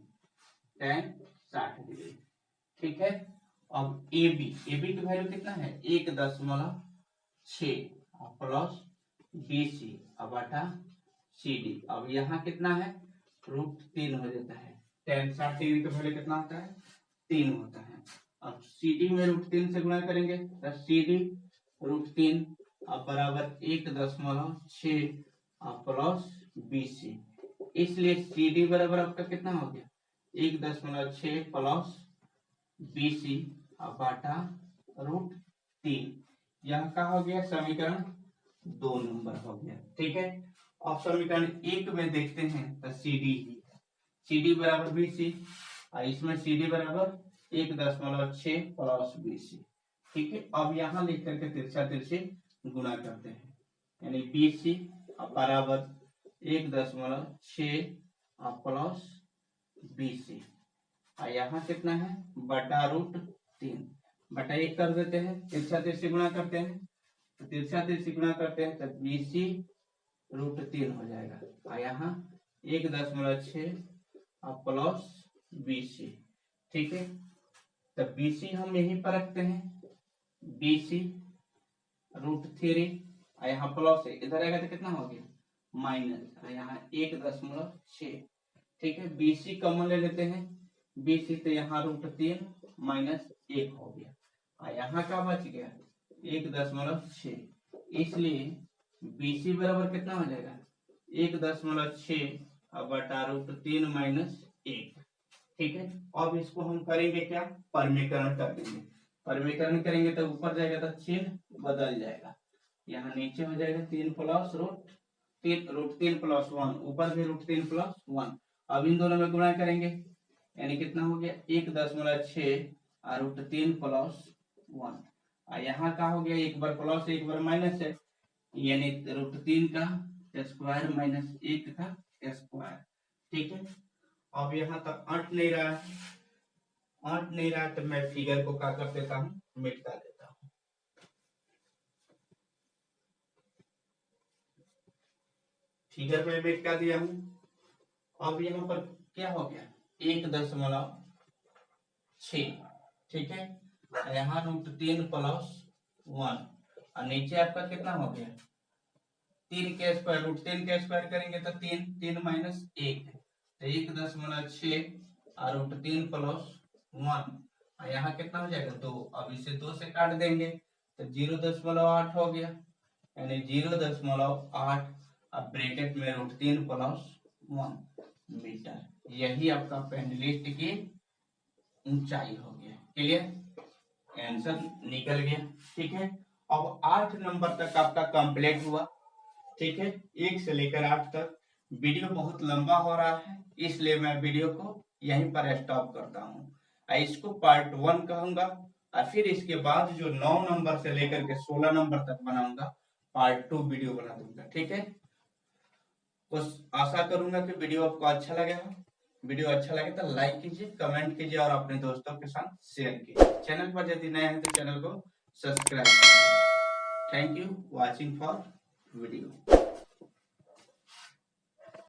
S1: tan 60 डिग्री। ठीक है, अब AB की वैल्यू कितना है 1.6 प्लस BC अब बटा CD, अब यहाँ कितना है √3 हो जाता है, tan 60 डिग्री का वैल्यू कितना होता है 3 होता है। अब CD में √3 से गुणा करेंगे तो CD √3 अब बराबर 1.6 प्लस BC, इसलिए CD बराबर आपका कितना हो गया 1.6 प्लस BC अब बटा √3, यह क्या हो गया समीकरण 2 नंबर हो गया। ठीक है, अब समीकरण 1 में देखते हैं तो CD बराबर BC और इसमें CD बराबर 1.6 प्लस BC। ठीक है, अब यहाँ लिख करके तिरछा तिरछी गुणा करते हैं, यानी BC बराबर 1.6 प्लस BC और यहाँ कितना है बटा √3 बटा 1 कर देते हैं, तिरछा तिरछी गुणा करते हैं, तो तिरछा तिरछी गुणा करते हैं तो BC √3 हो जाएगा और यहाँ 1.6 प्लस BC। ठीक है, तो BC हम यहीं पर रखते हैं, BC √3 और यहाँ प्लस है, इधर आएगा तो कितना हो गया माइनस, यहाँ 1.6। ठीक है, BC कॉमन ले लेते हैं, BC तो यहाँ √3 माइनस 1 हो गया और यहाँ का बच गया 1.6, इसलिए BC बराबर कितना हो जाएगा 1.6 बटा √3 माइनस 1। ठीक है। अब इसको हम करेंगे क्या, परमीकरण कर देंगे। परमीकरण करेंगे तो ऊपर जाएगा तो चिन्ह बदल जाएगा, यहाँ नीचे हो जाएगा 3 प्लस √3 + 1, ऊपर भी √3 + 1। अब इन दोनों में गुणा करेंगे, यानी कितना हो गया 1.6 और √3 + 1। और यहाँ का हो गया एक बार प्लस एक बार माइनस है, यानी √3 का स्क्वायर माइनस 1 का स्क्वायर। ठीक है। अब यहाँ तक अंट नहीं रहा तो मैं फिगर को क्या कर देता हूँ, मिटा देता हूँ। फिगर में मिटा दिया हूँ। अब यहाँ पर क्या हो गया 1.6, ठीक है। यहाँ √3 + 1 और नीचे आपका कितना हो गया 3 के स्क्वायर, √3 के स्क्वायर करेंगे तो 3 3 माइनस 1 तो 1.6 और √3 + 1 और यहाँ कितना हो जाएगा 2। अब इसे 2 से काट देंगे तो 0.8 हो गया, यानी 0.8 अब ब्रैकेट में √3 + 1 मीटर। यही आपका पेंडलिस्ट की ऊंचाई हो गया। क्लियर, आंसर निकल गया। ठीक है। अब 8 नंबर तक आपका कंप्लीट हुआ। ठीक है, 1 से लेकर 8 तक। वीडियो बहुत लंबा हो रहा है, इसलिए मैं वीडियो को यहीं पर स्टॉप करता हूँ। इसको पार्ट 1 कहूंगा और फिर इसके बाद जो 9 नंबर से लेकर के 16 नंबर तक बनाऊंगा पार्ट 2 वीडियो बना दूंगा। ठीक है, बस आशा करूंगा कि वीडियो आपको अच्छा लगेगा। वीडियो अच्छा लगे तो लाइक कीजिए, कमेंट कीजिए और अपने दोस्तों के साथ शेयर कीजिए। चैनल पर यदि नए हैं तो चैनल को सब्सक्राइब कीजिए। Thank you watching for video.